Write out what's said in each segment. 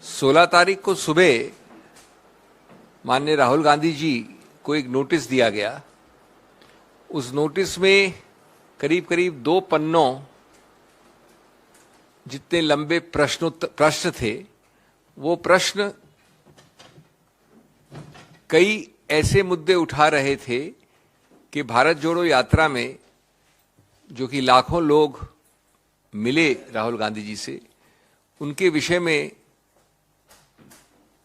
16 तारीख को सुबह माननीय राहुल गांधी जी को एक नोटिस दिया गया। उस नोटिस में करीब करीब 2 पन्नों जितने लंबे प्रश्न थे। वो प्रश्न कई ऐसे मुद्दे उठा रहे थे कि भारत जोड़ो यात्रा में जो कि लाखों लोग मिले राहुल गांधी जी से, उनके विषय में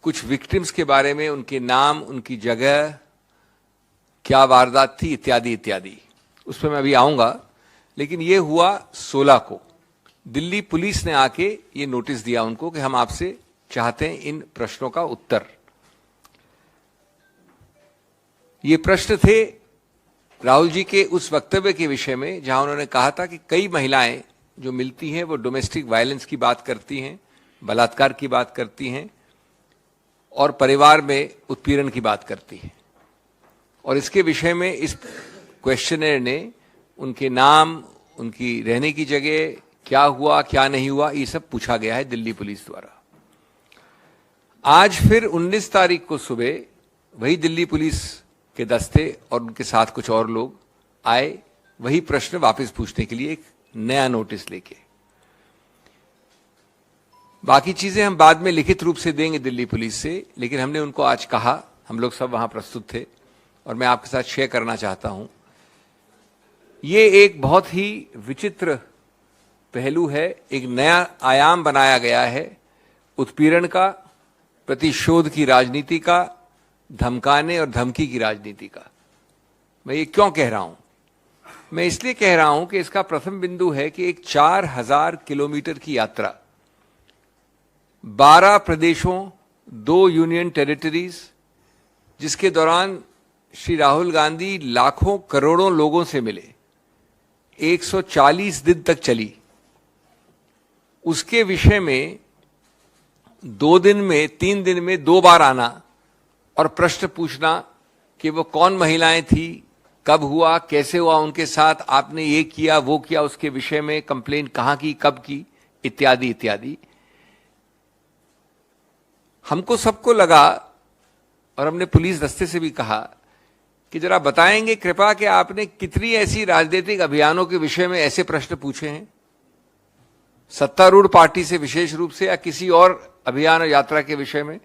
कुछ विक्टिम्स के बारे में, उनके नाम, उनकी जगह, क्या वारदात थी, इत्यादि इत्यादि। उस पर मैं अभी आऊंगा। लेकिन ये हुआ 16 को। दिल्ली पुलिस ने आके ये नोटिस दिया उनको कि हम आपसे चाहते हैं इन प्रश्नों का उत्तर। ये प्रश्न थे राहुल जी के उस वक्तव्य के विषय में जहां उन्होंने कहा था कि कई महिलाएं जो मिलती हैं वो डोमेस्टिक वायलेंस की बात करती हैं, बलात्कार की बात करती हैं और परिवार में उत्पीड़न की बात करती हैं। और इसके विषय में इस क्वेश्चनर ने उनके नाम, उनकी रहने की जगह, क्या हुआ क्या नहीं हुआ, ये सब पूछा गया है दिल्ली पुलिस द्वारा। आज फिर 19 तारीख को सुबह वही दिल्ली पुलिस के दस्ते और उनके साथ कुछ और लोग आए वही प्रश्न वापस पूछने के लिए, एक नया नोटिस लेके। बाकी चीजें हम बाद में लिखित रूप से देंगे दिल्ली पुलिस से, लेकिन हमने उनको आज कहा, हम लोग सब वहां प्रस्तुत थे और मैं आपके साथ शेयर करना चाहता हूं। ये एक बहुत ही विचित्र पहलू है, एक नया आयाम बनाया गया है उत्पीड़न का, प्रतिशोध की राजनीति का, धमकाने और धमकी की राजनीति का। मैं ये क्यों कह रहा हूं? मैं इसलिए कह रहा हूं कि इसका प्रथम बिंदु है कि एक 4000 किलोमीटर की यात्रा, 12 प्रदेशों, 2 यूनियन टेरिटरीज, जिसके दौरान श्री राहुल गांधी लाखों करोड़ों लोगों से मिले, 140 दिन तक चली। उसके विषय में 2 दिन में, 3 दिन में 2 बार आना और प्रश्न पूछना कि वो कौन महिलाएं थी, कब हुआ, कैसे हुआ उनके साथ, आपने ये किया वो किया, उसके विषय में कंप्लेंट कहां की, कब की, इत्यादि इत्यादि। हमको सबको लगा और हमने पुलिस दस्ते से भी कहा कि जरा बताएंगे कृपा कि आपने कितनी ऐसी राजनीतिक अभियानों के विषय में ऐसे प्रश्न पूछे हैं, सत्तारूढ़ पार्टी से विशेष रूप से या किसी और अभियान और यात्रा के विषय में।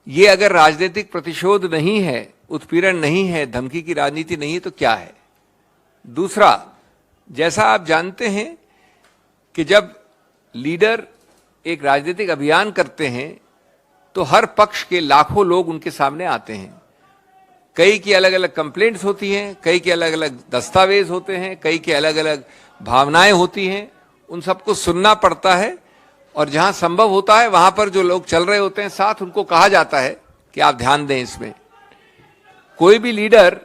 ये अगर राजनीतिक प्रतिशोध नहीं है, उत्पीड़न नहीं है, धमकी की राजनीति नहीं है, तो क्या है? दूसरा, जैसा आप जानते हैं कि जब लीडर एक राजनीतिक अभियान करते हैं तो हर पक्ष के लाखों लोग उनके सामने आते हैं। कई की अलग अलग कंप्लेंट्स होती हैं, कई के अलग अलग दस्तावेज होते हैं, कई के अलग अलग भावनाएं होती हैं। उन सबको सुनना पड़ता है और जहां संभव होता है वहां पर जो लोग चल रहे होते हैं साथ, उनको कहा जाता है कि आप ध्यान दें इसमें। कोई भी लीडर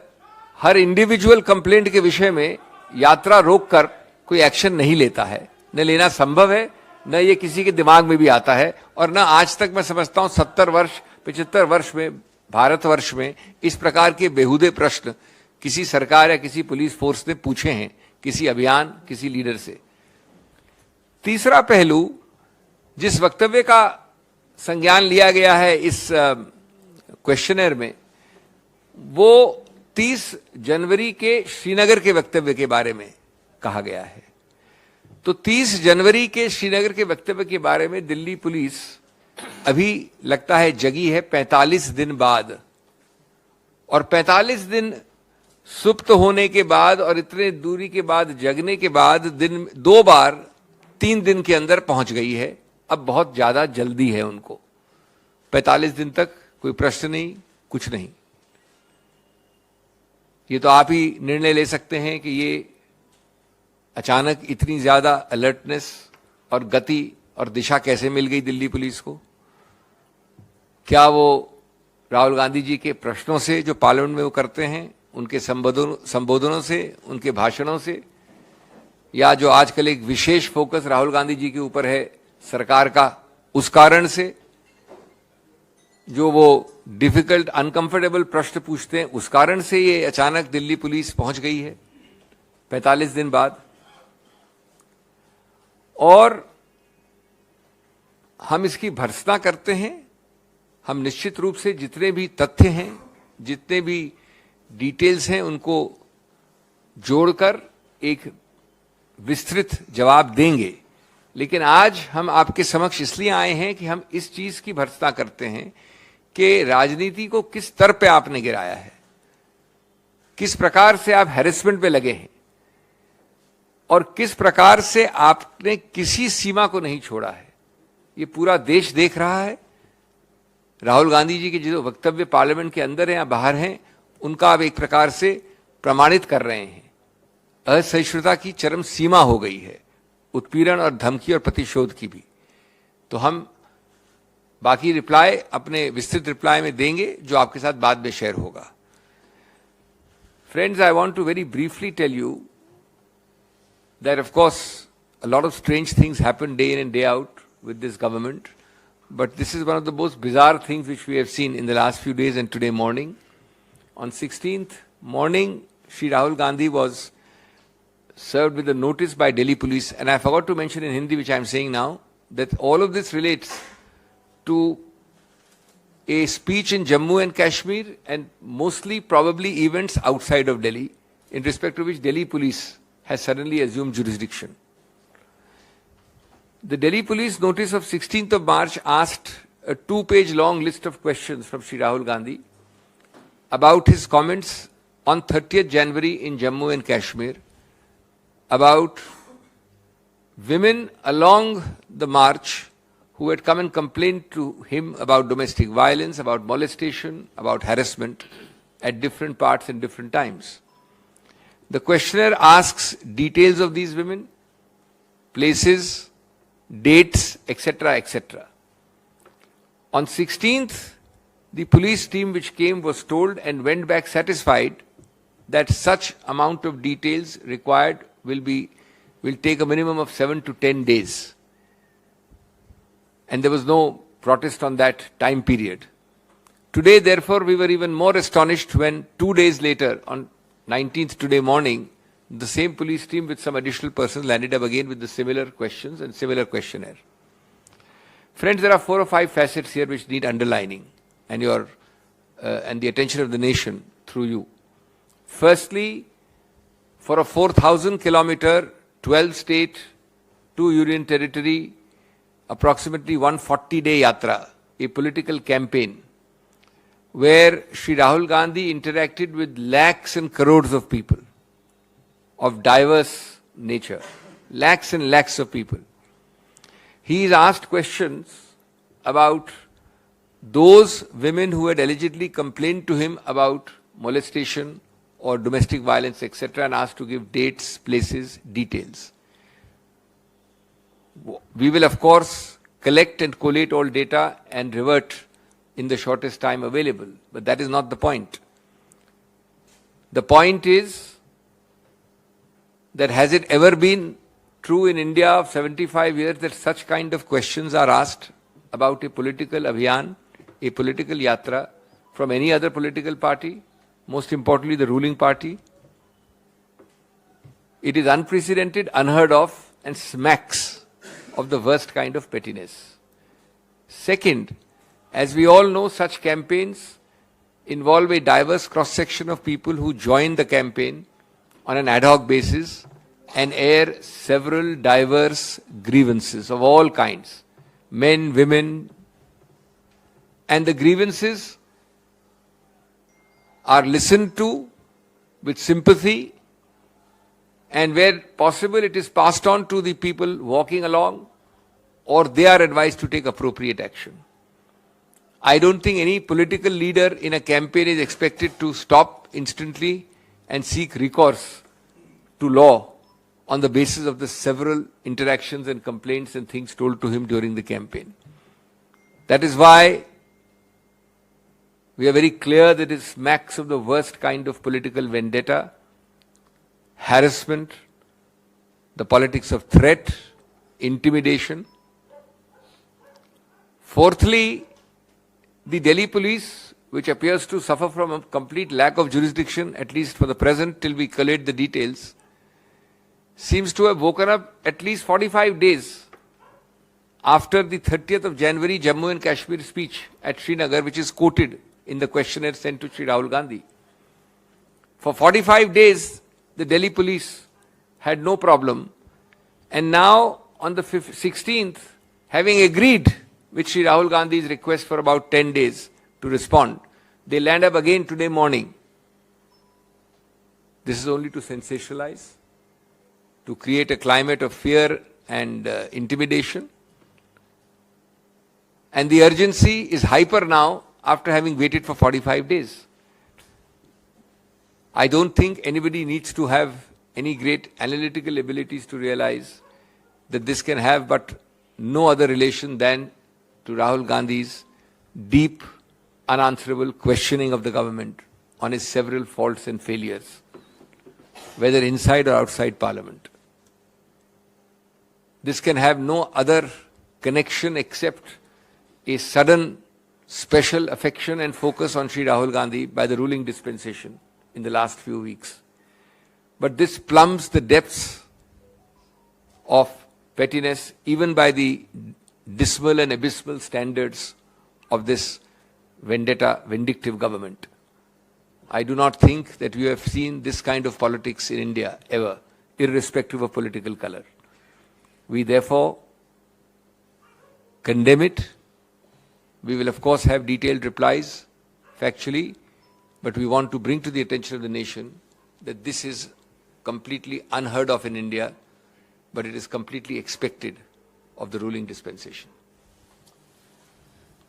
हर इंडिविजुअल कंप्लेंट के विषय में यात्रा रोककर कोई एक्शन नहीं लेता है, न लेना संभव है, न ये किसी के दिमाग में भी आता है। और न आज तक मैं समझता हूं 70 वर्ष 75 वर्ष में भारतवर्ष में इस प्रकार के बेहुदे प्रश्न किसी सरकार या किसी पुलिस फोर्स ने पूछे हैं किसी अभियान, किसी लीडर से। तीसरा पहलू जिस वक्तव्य का संज्ञान लिया गया है इस क्वेश्चनर में, वो 30 जनवरी के श्रीनगर के वक्तव्य के बारे में कहा गया है। तो 30 जनवरी के श्रीनगर के वक्तव्य के बारे में दिल्ली पुलिस अभी लगता है जगी है 45 दिन बाद। और 45 दिन सुप्त होने के बाद और इतने दूरी के बाद, जगने के बाद, दिन 2 बार 3 दिन के अंदर पहुंच गई है। अब बहुत ज्यादा जल्दी है उनको। 45 दिन तक कोई प्रश्न नहीं, कुछ नहीं। ये तो आप ही निर्णय ले सकते हैं कि ये अचानक इतनी ज्यादा अलर्टनेस और गति और दिशा कैसे मिल गई दिल्ली पुलिस को। क्या वो राहुल गांधी जी के प्रश्नों से जो पार्लियामेंट में वो करते हैं, उनके संबोधनों से, उनके भाषणों से, या जो आजकल एक विशेष फोकस राहुल गांधी जी के ऊपर है सरकार का, उस कारण से, जो वो डिफिकल्ट अनकंफर्टेबल प्रश्न पूछते हैं, उस कारण से ये अचानक दिल्ली पुलिस पहुंच गई है 45 दिन बाद। और हम इसकी भर्त्सना करते हैं। हम निश्चित रूप से जितने भी तथ्य हैं, जितने भी डिटेल्स हैं, उनको जोड़कर एक विस्तृत जवाब देंगे। लेकिन आज हम आपके समक्ष इसलिए आए हैं कि हम इस चीज की भर्त्सना करते हैं कि राजनीति को किस स्तर पे आपने गिराया है, किस प्रकार से आप हैरेसमेंट पे लगे हैं और किस प्रकार से आपने किसी सीमा को नहीं छोड़ा है। ये पूरा देश देख रहा है। राहुल गांधी जी के जो वक्तव्य पार्लियामेंट के अंदर हैं या बाहर हैं, उनका आप एक प्रकार से प्रमाणित कर रहे हैं। असहिष्णुता की चरम सीमा हो गई है, उत्पीड़न और धमकी और प्रतिशोध की भी। तो हम बाकी रिप्लाई अपने विस्तृत रिप्लाई में देंगे, जो आपके साथ बाद में शेयर होगा। Friends, I want to very briefly tell you that of course a lot of strange things happen day in and day out with this government, but this is one of the most bizarre things which we have seen in the last few days and today morning. On 16th morning, Shri Rahul Gandhi was served with a notice by Delhi police, and I forgot to mention in Hindi, which I am saying now, that all of this relates to a speech in Jammu and Kashmir and mostly probably events outside of Delhi, in respect to which Delhi police has suddenly assumed jurisdiction. The Delhi police notice of 16th of March asked a 2-page long list of questions from Shri Rahul Gandhi about his comments on 30th January in Jammu and Kashmir, about women along the march who had come and complained to him about domestic violence, about molestation, about harassment at different parts and different times. The questionnaire asks details of these women, places, dates, etc., etc. On 16th, the police team which came was told and went back satisfied that such amount of details required will take a minimum of 7 to 10 days. And there was no protest on that time period. Today, therefore, we were even more astonished when 2 days later, on 19th today morning, the same police team with some additional persons landed up again with the similar questions and similar questionnaire. Friends, there are 4 or 5 facets here which need underlining and and the attention of the nation through you. Firstly, for a 4,000-kilometer, 12-state, 2-union territory, approximately 140-day yatra, a political campaign, where Shri Rahul Gandhi interacted with lakhs and crores of people of diverse nature, lakhs and lakhs of people. He is asked questions about those women who had allegedly complained to him about molestation or domestic violence, etc., and asked to give dates, places, details. We will, of course, collect and collate all data and revert in the shortest time available, but that is not the point. The point is that has it ever been true in India of 75 years that such kind of questions are asked about a political abhiyan, a political yatra from any other political party, most importantly the ruling party? It is unprecedented, unheard of, and smacks of the worst kind of pettiness. Second, as we all know, such campaigns involve a diverse cross-section of people who join the campaign on an ad hoc basis and air several diverse grievances of all kinds, men, women, and the grievances are listened to with sympathy, and where possible it is passed on to the people walking along, or they are advised to take appropriate action. I don't think any political leader in a campaign is expected to stop instantly and seek recourse to law on the basis of the several interactions and complaints and things told to him during the campaign. That is why we are very clear that it smacks of the worst kind of political vendetta, harassment, the politics of threat, intimidation. Fourthly, the Delhi police, which appears to suffer from a complete lack of jurisdiction, at least for the present till we collate the details, seems to have woken up at least 45 days after the 30th of January Jammu and Kashmir speech at Srinagar, which is quoted in the questionnaire sent to Sri Rahul Gandhi. For 45 days, the Delhi police had no problem. And now, on the 16th, having agreed with Sri Rahul Gandhi's request for about 10 days to respond, they land up again today morning. This is only to sensationalize, to create a climate of fear and intimidation. And the urgency is hyper now after having waited for 45 days. I don't think anybody needs to have any great analytical abilities to realize that this can have but no other relation than to Rahul Gandhi's deep, unanswerable questioning of the government on its several faults and failures, whether inside or outside Parliament. This can have no other connection except a sudden special affection and focus on Sri Rahul Gandhi by the ruling dispensation in the last few weeks. But this plumbs the depths of pettiness even by the dismal and abysmal standards of this vindictive government. I do not think that we have seen this kind of politics in India ever, irrespective of political color. We therefore condemn it. We will of course have detailed replies, factually, but we want to bring to the attention of the nation that this is completely unheard of in India, but it is completely expected of the ruling dispensation.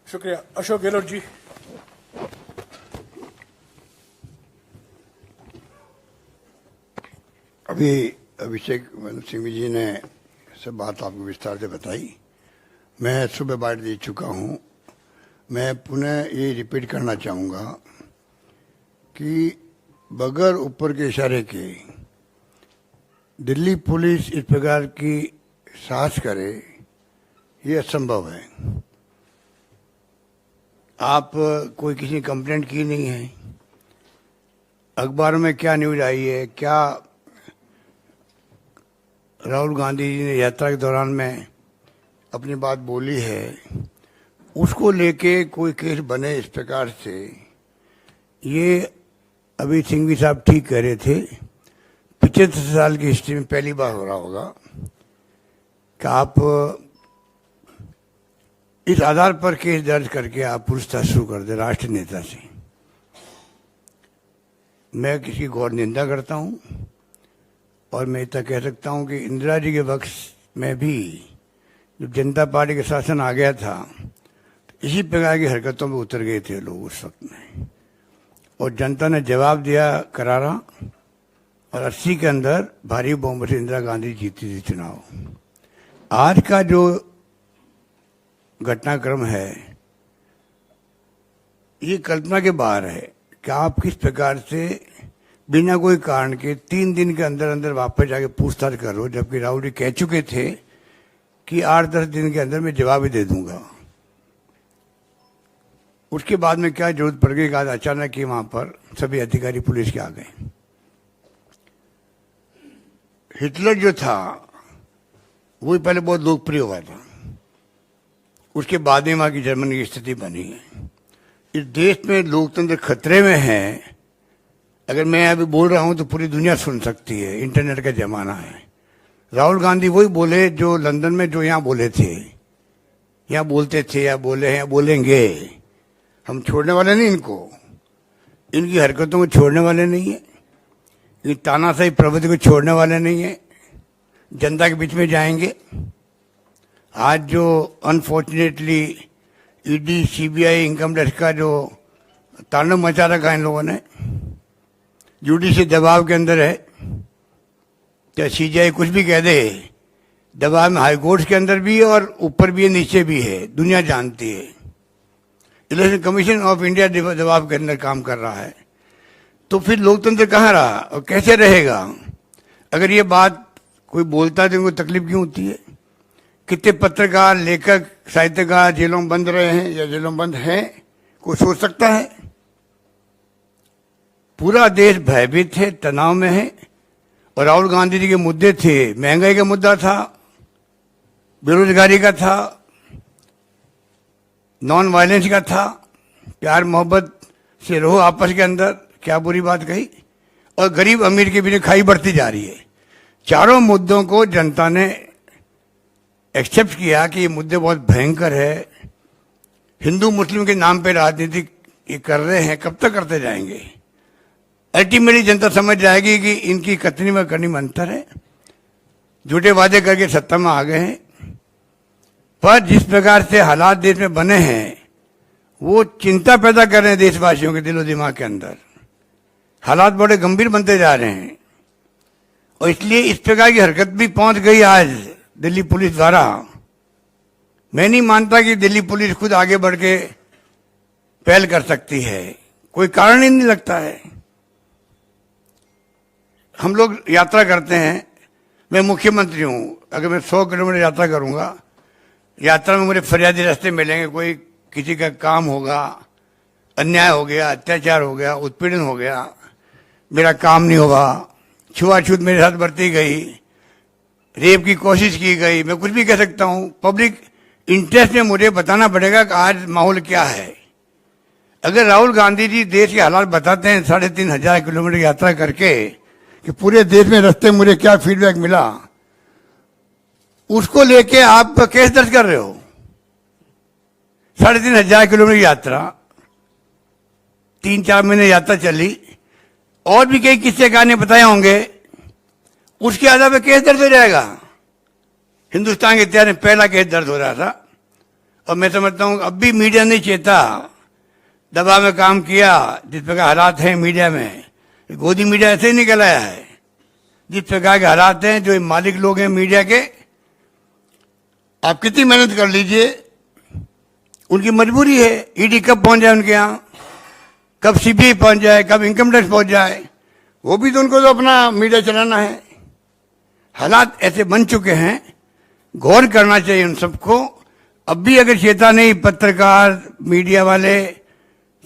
शुक्रिया। अशोक गहलोत जी। अभी अभिषेक मनु सिंह जी ने सब बात आपको विस्तार से बताई। मैं सुबह बात दे चुका हूँ। मैं पुनः ये रिपीट करना चाहूँगा कि बगैर ऊपर के इशारे के दिल्ली पुलिस इस प्रकार की साहस करे, ये असंभव है। आप कोई किसी ने कंप्लेंट की नहीं है, अखबारों में क्या न्यूज आई है, क्या राहुल गांधी जी ने यात्रा के दौरान में अपनी बात बोली है, उसको लेके कोई केस बने इस प्रकार से, ये अभी सिंघवी साहब ठीक कह रहे थे, 75 साल की हिस्ट्री में पहली बार हो रहा होगा कि आप इस आधार पर केस दर्ज करके आप पूछताछ शुरू कर दे राष्ट्रीय नेता से। मैं किसी गौर निंदा करता हूं और मैं इतना कह सकता हूं कि इंदिरा जी के वक्त में भी जब जनता पार्टी के शासन आ गया था तो इसी प्रकार की हरकतों में उतर गए थे लोग उस वक्त में, और जनता ने जवाब दिया करारा, और 80 के अंदर भारी बहुमत से इंदिरा गांधी जीती थी चुनाव। आज का जो घटनाक्रम है ये कल्पना के बाहर है कि आप किस प्रकार से बिना कोई कारण के 3 दिन के अंदर अंदर वापस जाके पूछताछ करो, जबकि राहुल जी कह चुके थे कि 8-10 दिन के अंदर मैं जवाब ही दे दूंगा। उसके बाद में क्या जरूरत पड़ गई, आज अचानक ही वहां पर सभी अधिकारी पुलिस के आ गए। हिटलर जो था वो पहले बहुत लोकप्रिय हुआ था, उसके बाद में वहां की जर्मनी की स्थिति बनी है। इस देश में लोकतंत्र खतरे में है। अगर मैं अभी बोल रहा हूं तो पूरी दुनिया सुन सकती है, इंटरनेट का जमाना है। राहुल गांधी वही बोले जो लंदन में जो यहाँ बोले थे, यहाँ बोलते थे या बोले हैं, बोलेंगे। हम छोड़ने वाले नहीं इनको, इनकी हरकतों को छोड़ने वाले नहीं है, ये तानाशाही प्रवृत्ति को छोड़ने वाले नहीं है, जनता के बीच में जाएंगे। आज जो unfortunately ED, CBI, income tax का जो तांडव मचा रखा इन लोगों ने, जुडिशल दबाव के अंदर है, चाहे सीबीआई कुछ भी कह दे, दबाव में हाई कोर्ट के अंदर भी है और ऊपर भी है, नीचे भी है, दुनिया जानती है। इलेक्शन कमीशन ऑफ इंडिया दबाव के अंदर काम कर रहा है। तो फिर लोकतंत्र कहाँ रहा और कैसे रहेगा? अगर ये बात कोई बोलता है तो उनको तकलीफ क्यों होती है? कितने पत्रकार, लेखक, साहित्यकार जेलों में बंद रहे हैं या जेलों में बंद हैं, कोई सोच सकता है? पूरा देश भयभीत है, तनाव में है। और राहुल गांधी जी के मुद्दे थे, महंगाई का मुद्दा था, बेरोजगारी का था, नॉन वायलेंस का था, प्यार मोहब्बत से रहो आपस के अंदर, क्या बुरी बात कही। और गरीब अमीर के बीच खाई बढ़ती जा रही है। चारों मुद्दों को जनता ने एक्सेप्ट किया कि ये मुद्दे बहुत भयंकर है, हिंदू मुस्लिम के नाम पे राजनीति ये कर रहे हैं, कब तक करते जाएंगे। अल्टीमेटली जनता समझ जाएगी कि इनकी कथनी में करनी में अंतर है, झूठे वादे करके सत्ता में आ गए हैं। पर जिस प्रकार से हालात देश में बने हैं वो चिंता पैदा कर रहे हैं देशवासियों के दिलो दिमाग के अंदर। हालात बड़े गंभीर बनते जा रहे हैं और इसलिए इस प्रकार की हरकत भी पहुंच गई आज दिल्ली पुलिस द्वारा। मैं नहीं मानता कि दिल्ली पुलिस खुद आगे बढ़ के पहल कर सकती है, कोई कारण ही नहीं लगता है। हम लोग यात्रा करते हैं, मैं मुख्यमंत्री हूं, अगर मैं 100 किलोमीटर यात्रा करूंगा, यात्रा में मुझे फरियादी रास्ते मिलेंगे, कोई किसी का काम होगा, अन्याय हो गया, अत्याचार हो गया, उत्पीड़न हो गया, मेरा काम नहीं होगा, छुआछूत मेरे साथ बरती गई, रेप की कोशिश की गई, मैं कुछ भी कह सकता हूं। पब्लिक इंटरेस्ट में मुझे बताना पड़ेगा कि आज माहौल क्या है। अगर राहुल गांधी जी देश के हालात बताते हैं 3500 किलोमीटर यात्रा करके कि पूरे देश में रास्ते मुझे क्या फीडबैक मिला, उसको लेके आप केस दर्ज कर रहे हो। 3500 किलोमीटर यात्रा, 3-4 महीने यात्रा चली, और भी कई किस्से कहानी बताए होंगे, उसके आधार पर केस दर्ज हो जाएगा। हिंदुस्तान के इतिहास में पहला केस दर्ज हो रहा था। और मैं समझता हूं अब भी मीडिया नहीं चेता, दबाव में काम किया। जिस प्रकार हालात हैं मीडिया में, गोदी मीडिया ऐसे ही निकल आया है। जिस प्रकार के हालात हैं, जो मालिक लोग हैं मीडिया के, आप कितनी मेहनत कर लीजिए, उनकी मजबूरी है। ईडी कब पहुंच जाए उनके यहां, कब सीबीआई पहुंच जाए, कब इनकम टैक्स पहुंच जाए, वो भी तो उनको तो अपना मीडिया चलाना है। हालात ऐसे बन चुके हैं, गौर करना चाहिए उन सबको। अब भी अगर चेता नहीं, पत्रकार, मीडिया वाले,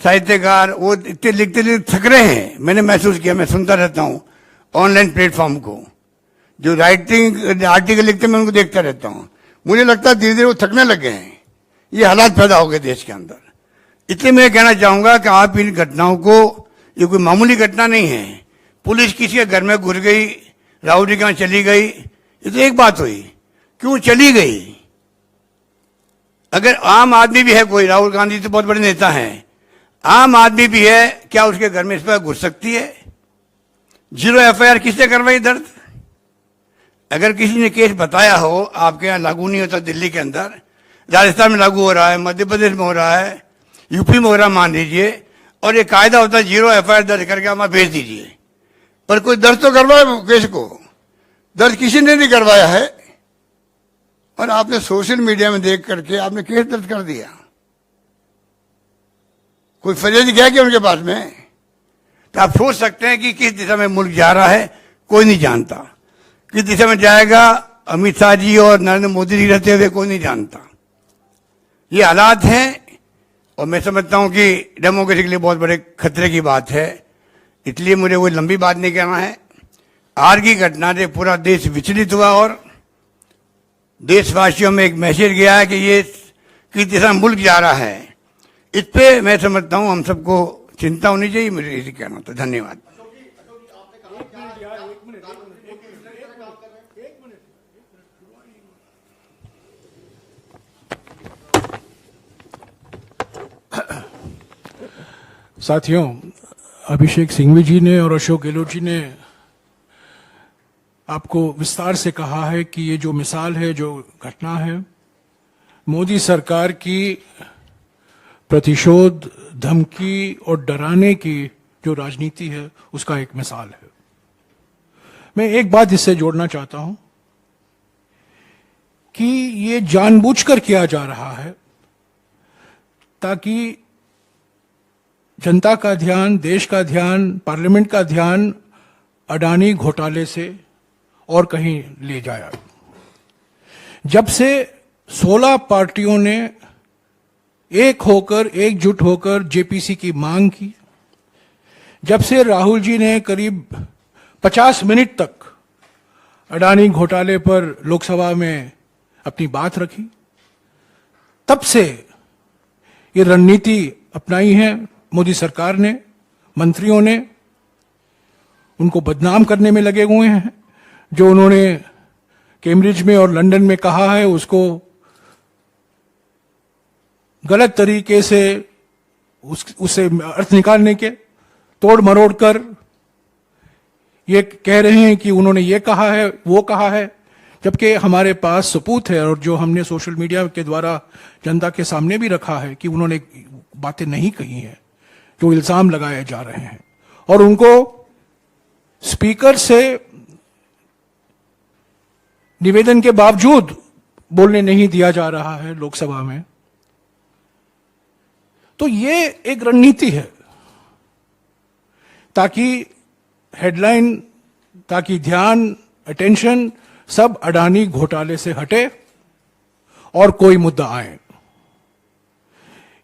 साहित्यकार, वो इतने लिखते लिखते थक रहे हैं। मैंने महसूस किया, मैं सुनता रहता हूं ऑनलाइन प्लेटफॉर्म को, जो राइटिंग आर्टिकल लिखते मैं उनको देखता रहता हूं। मुझे लगता है धीरे धीरे वो थकने लगे हैं। ये हालात पैदा हो गए देश के अंदर। इसलिए मैं कहना चाहूंगा कि आप इन घटनाओं को, ये कोई मामूली घटना नहीं है। पुलिस किसी के घर में घुस गई, राहुल जी के यहाँ चली गई, ये तो एक बात हुई, क्यों चली गई। अगर आम आदमी भी है कोई, राहुल गांधी तो बहुत बड़े नेता हैं, आम आदमी भी है, क्या उसके घर में इस पर घुस सकती है। 0 एफआईआर किसने करवाई दर्ज। अगर किसी ने केस बताया हो, आपके यहाँ लागू नहीं होता, दिल्ली के अंदर, राजस्थान में लागू हो रहा है, मध्य प्रदेश में हो रहा है, यूपी में हो रहा, मान लीजिए, और ये कायदा होता है 0 एफआईआर दर्ज करके आप भेज दीजिए। पर कोई दर्ज तो करवाए केस को, दर्ज किसी ने नहीं करवाया है। और आपने सोशल मीडिया में देख करके आपने केस दर्ज कर दिया। कोई फरियादी गया क्या उनके पास में। तो आप सोच सकते हैं कि किस दिशा में मुल्क जा रहा है, कोई नहीं जानता। किस दिशा में जाएगा, अमित शाह जी और नरेंद्र मोदी जी रहते हुए कोई नहीं जानता। ये हालात हैं और मैं समझता हूं कि डेमोक्रेसी के लिए बहुत बड़े खतरे की बात है। इसलिए मुझे कोई लंबी बात नहीं कहना है। आज की घटना से पूरा देश विचलित हुआ और देशवासियों में एक मैसेज गया है कि ये किस दिशा में मुल्क जा रहा है। इस पे मैं समझता हूं हम सबको चिंता होनी चाहिए। मुझे यही कहना था। धन्यवाद। साथियों, अभिषेक सिंघवी जी ने और अशोक गहलोत जी ने आपको विस्तार से कहा है कि ये जो मिसाल है, जो घटना है, मोदी सरकार की प्रतिशोध, धमकी और डराने की जो राजनीति है, उसका एक मिसाल है। मैं एक बात इससे जोड़ना चाहता हूं कि ये जानबूझकर किया जा रहा है ताकि जनता का ध्यान, देश का ध्यान, पार्लियामेंट का ध्यान अडानी घोटाले से और कहीं ले जाया। जब से 16 पार्टियों ने एक होकर, एकजुट होकर जेपीसी की मांग की, जब से राहुल जी ने करीब 50 मिनट तक अडानी घोटाले पर लोकसभा में अपनी बात रखी, तब से ये रणनीति अपनाई है मोदी सरकार ने, मंत्रियों ने, उनको बदनाम करने में लगे हुए हैं। जो उन्होंने कैम्ब्रिज में और लंदन में कहा है उसको गलत तरीके से उससे अर्थ निकालने के तोड़ मरोड़ कर ये कह रहे हैं कि उन्होंने ये कहा है, वो कहा है, जबकि हमारे पास सबूत है और जो हमने सोशल मीडिया के द्वारा जनता के सामने भी रखा है कि उन्होंने बातें नहीं कही हैं, जो इल्जाम लगाए जा रहे हैं। और उनको स्पीकर से निवेदन के बावजूद बोलने नहीं दिया जा रहा है लोकसभा में। तो ये एक रणनीति है ताकि हेडलाइन, ताकि ध्यान, अटेंशन सब अडानी घोटाले से हटे और कोई मुद्दा आए।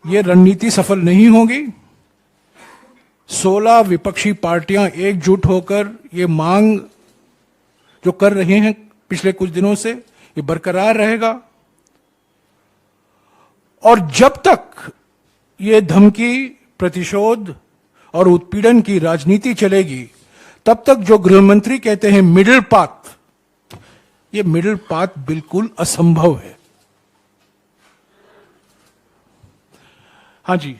ये रणनीति सफल नहीं होगी। 16 विपक्षी पार्टियां एकजुट होकर ये मांग जो कर रहे हैं पिछले कुछ दिनों से, ये बरकरार रहेगा। और जब तक ये धमकी, प्रतिशोध और उत्पीड़न की राजनीति चलेगी, तब तक जो गृहमंत्री कहते हैं मिडिल पाथ, ये मिडिल पाथ बिल्कुल असंभव है। हाँ जी,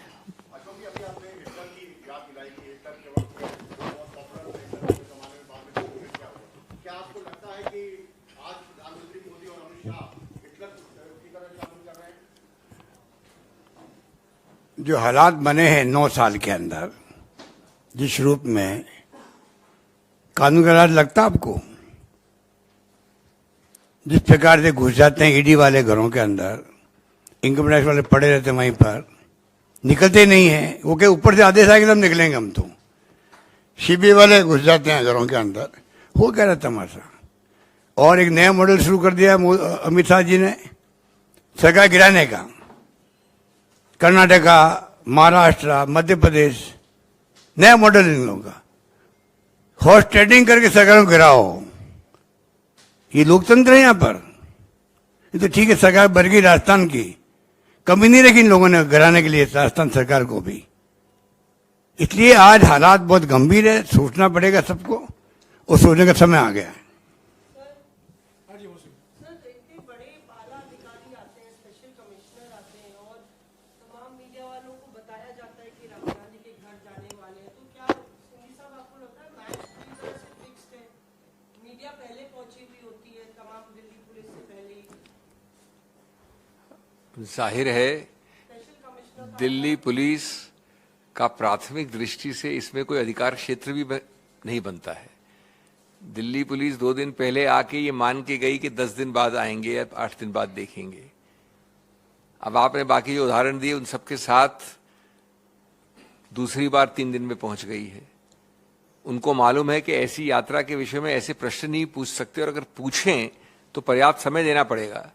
जो हालात बने हैं 9 साल के अंदर, जिस रूप में कानून का राज लगता आपको, जिस प्रकार से घुस जाते हैं ईडी वाले घरों के अंदर, इनकम टैक्स वाले पड़े रहते हैं वहीं पर, निकलते नहीं हैं। वो के ऊपर से आदेश आएगा तब निकलेंगे हम तो। सीबीआई वाले घुस जाते हैं घरों के अंदर, वो कह रहा तमाशा। और एक नया मॉडल शुरू कर दिया अमित शाह जी ने सरकार गिराने का। कर्नाटका, महाराष्ट्र, मध्य प्रदेश, नया मॉडल इन लोगों का। हॉर्स ट्रेडिंग करके सरकारों को गिराओ, ये लोकतंत्र है यहाँ पर। ये तो ठीक है, सरकार बढ़ गई राजस्थान की, कमी नहीं रखी इन लोगों ने गिराने के लिए राजस्थान सरकार को भी। इसलिए आज हालात बहुत गंभीर है, सोचना पड़ेगा सबको, और सोचने का समय आ गया है। जाहिर है दिल्ली पुलिस का प्राथमिक दृष्टि से इसमें कोई अधिकार क्षेत्र भी नहीं बनता है। दिल्ली पुलिस 2 दिन पहले आके ये मान के गई कि 10 दिन बाद आएंगे या 8 दिन बाद देखेंगे। अब आपने बाकी जो उदाहरण दिए उन सबके साथ दूसरी बार 3 दिन में पहुंच गई है। उनको मालूम है कि ऐसी यात्रा के विषय में ऐसे प्रश्न नहीं पूछ सकते, और अगर पूछें तो पर्याप्त समय देना पड़ेगा।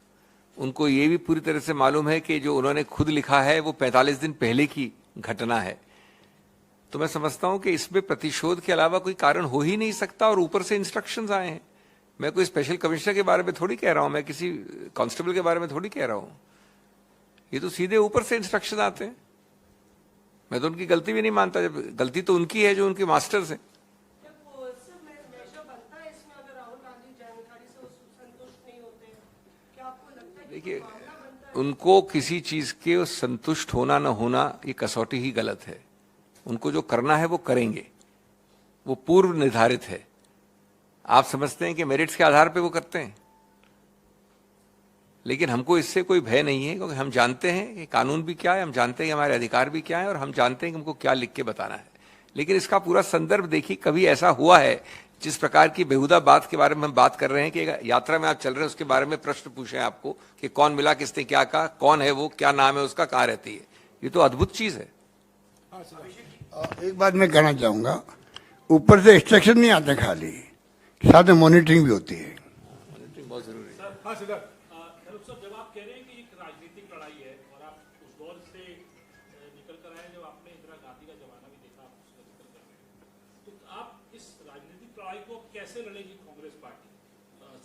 उनको ये भी पूरी तरह से मालूम है कि जो उन्होंने खुद लिखा है वो 45 दिन पहले की घटना है। तो मैं समझता हूं कि इसमें प्रतिशोध के अलावा कोई कारण हो ही नहीं सकता, और ऊपर से इंस्ट्रक्शंस आए हैं। मैं कोई स्पेशल कमिश्नर के बारे में थोड़ी कह रहा हूं, मैं किसी कांस्टेबल के बारे में थोड़ी कह रहा हूं। ये तो सीधे ऊपर से इंस्ट्रक्शन आते हैं। मैं तो उनकी गलती भी नहीं मानता, जब गलती तो उनकी है जो उनके मास्टर्स हैं। देखिए, उनको किसी चीज के संतुष्ट होना न होना ये कसौटी ही गलत है। उनको जो करना है वो करेंगे, वो पूर्व निर्धारित है। आप समझते हैं कि मेरिट्स के आधार पे वो करते हैं, लेकिन हमको इससे कोई भय नहीं है, क्योंकि हम जानते हैं कि कानून भी क्या है, हम जानते हैं कि हमारे अधिकार भी क्या है, और हम जानते हैं कि हमको क्या लिख के बताना है। लेकिन इसका पूरा संदर्भ देखिए, कभी ऐसा हुआ है जिस प्रकार की बेहुदा बात के बारे में हम बात कर रहे हैं कि यात्रा में आप चल रहे हैं उसके बारे में प्रश्न पूछे आपको कि कौन मिला, किसने क्या कहा, कौन है वो, क्या नाम है उसका, कहाँ रहती है। ये तो अद्भुत चीज है। एक बात मैं कहना चाहूंगा, ऊपर से इंस्ट्रक्शन नहीं आते खाली, साथ में मॉनिटरिंग भी होती है। बहुत जरूरी है। जब आप कह रहे हैं कि एक राजनीतिक लड़ाई है और आप उस दौर से निकल कर आए जब आपने इंदिरा गांधी का जमाना भी देखा, आप उसका जिक्र कर रहे हैं, तो आप इस राजनीतिक लड़ाई को कैसे लड़ेगी कांग्रेस पार्टी?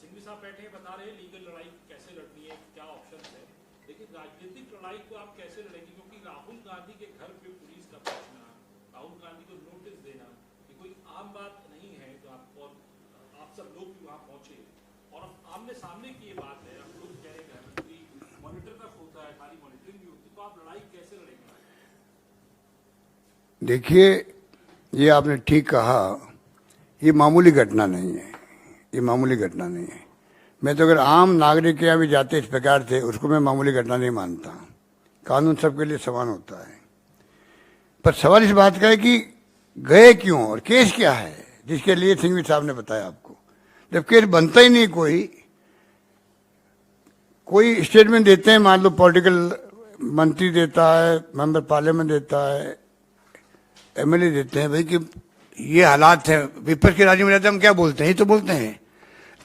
सिंघवी साहब बैठे हैं, बता रहे हैं लीगल लड़ाई कैसे लड़नी है, क्या ऑप्शन है। लेकिन राजनीतिक लड़ाई को आप कैसे लड़ेंगे, क्योंकि राहुल गांधी के घर पे पुलिस का पहुंचना, राहुल गांधी को नोटिस देना, ये कोई आम बात नहीं है। जो आप सब लोग भी वहां पहुंचे और आमने सामने की ये बात है, आप लोग कह रहे हैं गृहमंत्री मॉनिटर तक होता है, सारी मॉनिटरिंग भी होती है, तो आप लड़ाई कैसे लड़ेंगे? देखिए, ये आपने ठीक कहा, ये मामूली घटना नहीं है, ये मामूली घटना नहीं है। मैं तो अगर आम नागरिक के यहाँ भी जाते इस प्रकार से, उसको मैं मामूली घटना नहीं मानता। कानून सबके लिए समान होता है। पर सवाल इस बात का है कि गए क्यों और केस क्या है, जिसके लिए सिंघवी साहब ने बताया आपको। जब केस बनता ही नहीं, कोई स्टेटमेंट देते हैं, मान लो पॉलिटिकल मंत्री देता है, मेंबर पार्लियामेंट देता है, एमएलए देते हैं, भाई कि ये हालात है। विपक्ष के राज्यों में रहते हम क्या बोलते हैं, ये तो बोलते हैं।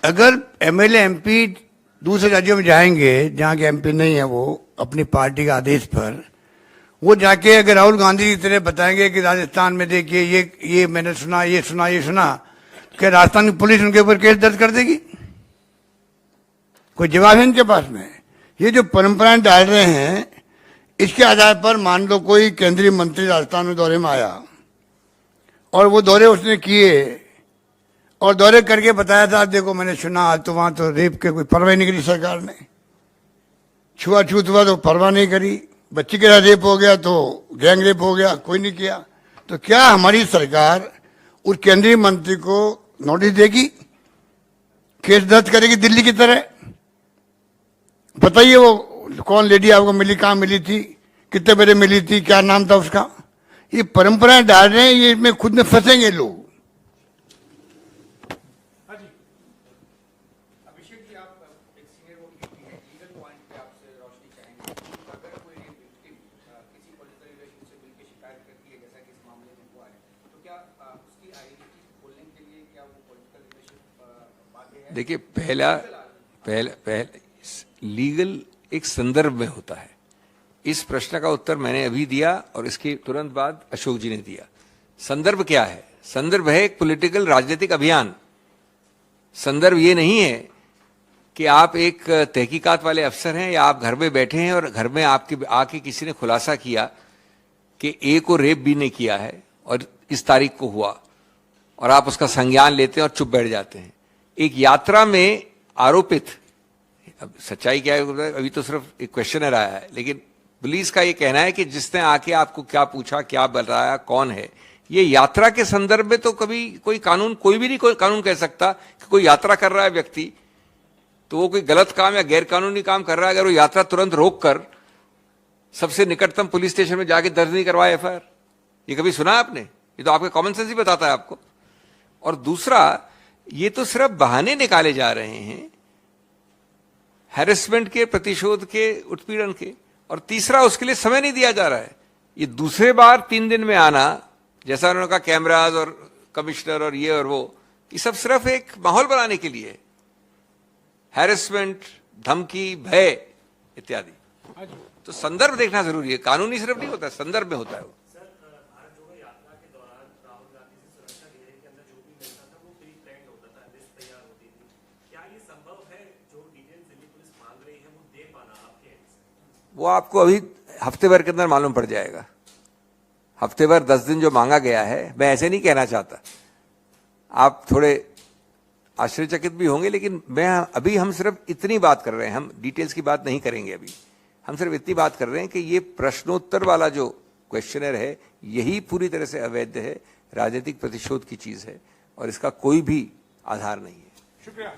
अगर एमएलए एमपी दूसरे राज्यों में जाएंगे जहां के एमपी नहीं है, वो अपनी पार्टी के आदेश पर वो जाके अगर राहुल गांधी की तरह बताएंगे कि राजस्थान में देखिए ये मैंने सुना, ये सुना, ये सुना, क्या राजस्थान की पुलिस उनके ऊपर केस दर्ज कर देगी? कोई जवाब है इनके पास में? ये जो परंपराएं डाल रहे हैं, इसके आधार पर मान लो कोई केंद्रीय मंत्री राजस्थान में दौरे में आया और वो दौरे उसने किए और दौरे करके बताया था, देखो मैंने सुना, तो वहां तो रेप के कोई परवाह नहीं करी सरकार ने, छुआछूत हुआ तो परवाह नहीं करी, बच्ची के साथ रेप हो गया तो गैंग रेप हो गया, कोई नहीं किया। तो क्या हमारी सरकार उस केंद्रीय मंत्री को नोटिस देगी, केस दर्ज करेगी दिल्ली की तरह? बताइए वो कौन लेडी आपको मिली, कहाँ मिली थी, कितने बजे मिली थी, क्या नाम था उसका? ये परंपराएं डाल रहे हैं, ये इसमें खुद में फंसेंगे लोग। अभिषेक जी, आप एक सीनियर वकील भी हैं, लीगल पॉइंट पे आपसे रोशनी चाहेंगे। अगर कोई विक्टिम किसी पॉलिटिकल रिलेशन से मिलकर शिकायत करती है, जैसा कि इस मामले में हुआ है, तो क्या उसकी आइडेंटिटी खोलने के लिए क्या वो पॉलिटिकल रिलेशन बातें हैं? देखिए, पहला लीगल एक संदर्भ में होता है। इस प्रश्न का उत्तर मैंने अभी दिया और इसके तुरंत बाद अशोक जी ने दिया। संदर्भ क्या है? संदर्भ है एक पॉलिटिकल राजनीतिक अभियान। संदर्भ ये नहीं है कि आप एक तहकीकात वाले अफसर हैं या आप घर में बैठे हैं और घर में आपके आके किसी ने खुलासा किया कि ए को रेप बी ने किया है और इस तारीख को हुआ और आप उसका संज्ञान लेते हैं और चुप बैठ जाते हैं। एक यात्रा में आरोपित, अब सच्चाई क्या है अभी तो सिर्फ एक क्वेश्चनर आया है, लेकिन पुलिस का ये कहना है कि जिसने आके आपको क्या पूछा, क्या बताया, कौन है, ये यात्रा के संदर्भ में तो कभी कोई कानून, कोई भी नहीं कोई कानून कह सकता कि कोई यात्रा कर रहा है व्यक्ति तो वो कोई गलत काम या गैर कानूनी काम कर रहा है, अगर वो यात्रा तुरंत रोक कर सबसे निकटतम पुलिस स्टेशन में जाके दर्ज नहीं करवाए एफआईआर। ये कभी सुना आपने? ये तो आपका कॉमन सेंस ही बताता है आपको। और दूसरा, ये तो सिर्फ बहाने निकाले जा रहे हैं हैरेसमेंट के, प्रतिशोध के, उत्पीड़न के, और तीसरा उसके लिए समय नहीं दिया जा रहा है। ये दूसरे बार 3 दिन में आना, जैसा उन्होंने कहा कैमराज और कमिश्नर और ये और वो, ये सब सिर्फ एक माहौल बनाने के लिए, हैरेसमेंट, धमकी, भय इत्यादि। तो संदर्भ देखना जरूरी है, कानूनी सिर्फ नहीं होता, संदर्भ में होता है वो। वो आपको अभी हफ्ते भर के अंदर मालूम पड़ जाएगा। हफ्ते भर 10 दिन जो मांगा गया है, मैं ऐसे नहीं कहना चाहता, आप थोड़े आश्चर्यचकित भी होंगे, लेकिन अभी हम सिर्फ इतनी बात कर रहे हैं, हम डिटेल्स की बात नहीं करेंगे अभी। हम सिर्फ इतनी बात कर रहे हैं कि ये प्रश्नोत्तर वाला जो क्वेश्चनर है, यही पूरी तरह से अवैध है, राजनीतिक प्रतिशोध की चीज है और इसका कोई भी आधार नहीं है। शुक्रिया।